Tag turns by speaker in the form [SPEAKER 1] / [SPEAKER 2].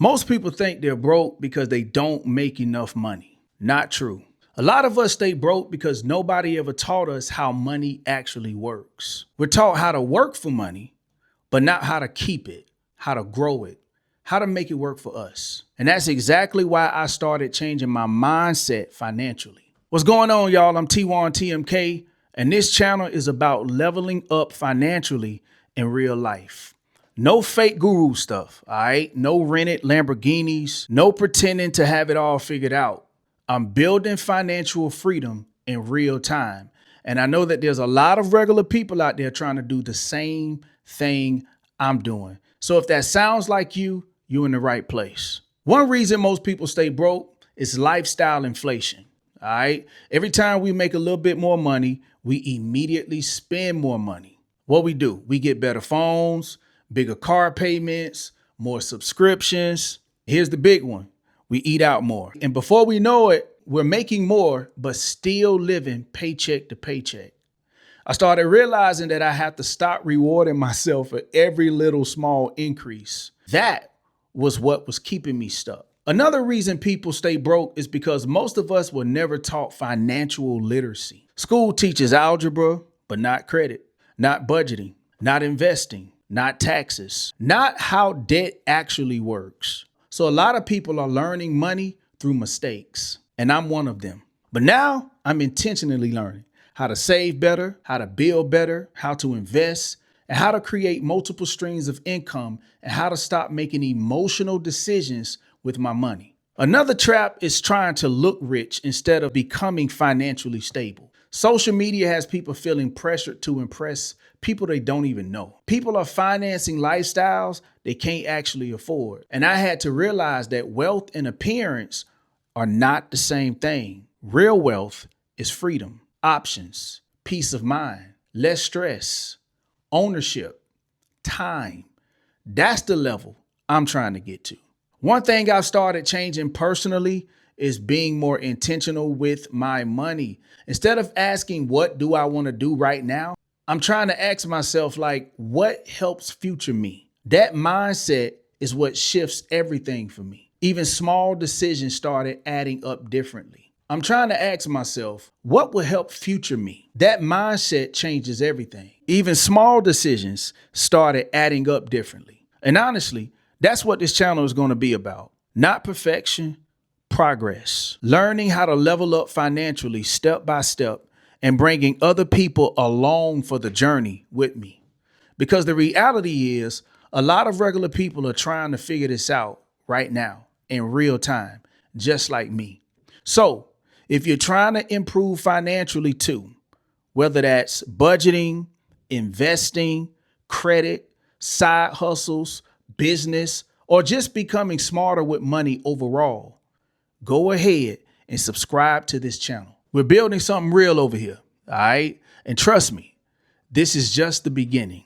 [SPEAKER 1] Most people think they're broke because they don't make enough money. Not true. A lot of us stay broke because nobody ever taught us how money actually works. We're taught how to work for money, but not how to keep it, how to grow it, how to make it work for us. And that's exactly why I started changing my mindset financially. What's going on, y'all? I'm TMK, and this channel is about leveling up financially in real life. No fake guru stuff, all right? No rented Lamborghinis, no pretending to have it all figured out. I'm building financial freedom in real time. And I know that there's a lot of regular people out there trying to do the same thing I'm doing. So if that sounds like you, you're in the right place. One reason most people stay broke is lifestyle inflation, all right? Every time we make a little bit more money, we immediately spend more money. What we do, we get better phones, bigger car payments, more subscriptions. Here's the big one. We eat out more. And before we know it, we're making more, but still living paycheck to paycheck. I started realizing that I have to stop rewarding myself for every little small increase. That was what was keeping me stuck. Another reason people stay broke is because most of us were never taught financial literacy. School teaches algebra, but not credit, not budgeting, not investing, not taxes, not how debt actually works. So a lot of people are learning money through mistakes, and I'm one of them. But now I'm intentionally learning how to save better, how to build better, how to invest, and how to create multiple streams of income, and how to stop making emotional decisions with my money. Another trap is trying to look rich instead of becoming financially stable. Social media has people feeling pressured to impress people they don't even know. People are financing lifestyles they can't actually afford. And I had to realize that wealth and appearance are not the same thing. Real wealth is freedom, options, peace of mind, less stress, ownership, time. That's the level I'm trying to get to. One thing I've started changing personally is being more intentional with my money. Instead of asking, what do I want to do right now? I'm trying to ask myself, what helps future me? That mindset is what shifts everything for me. Even small decisions started adding up differently. I'm trying to ask myself, what will help future me? That mindset changes everything. Even small decisions started adding up differently. And honestly, that's what this channel is going to be about. Not perfection, progress. Learning how to level up financially step by step and bringing other people along for the journey with me. Because the reality is, a lot of regular people are trying to figure this out right now in real time, just like me. So if you're trying to improve financially too, whether that's budgeting, investing, credit, side hustles, business, or just becoming smarter with money overall, go ahead and subscribe to this channel. We're building something real over here, all right? And trust me, this is just the beginning.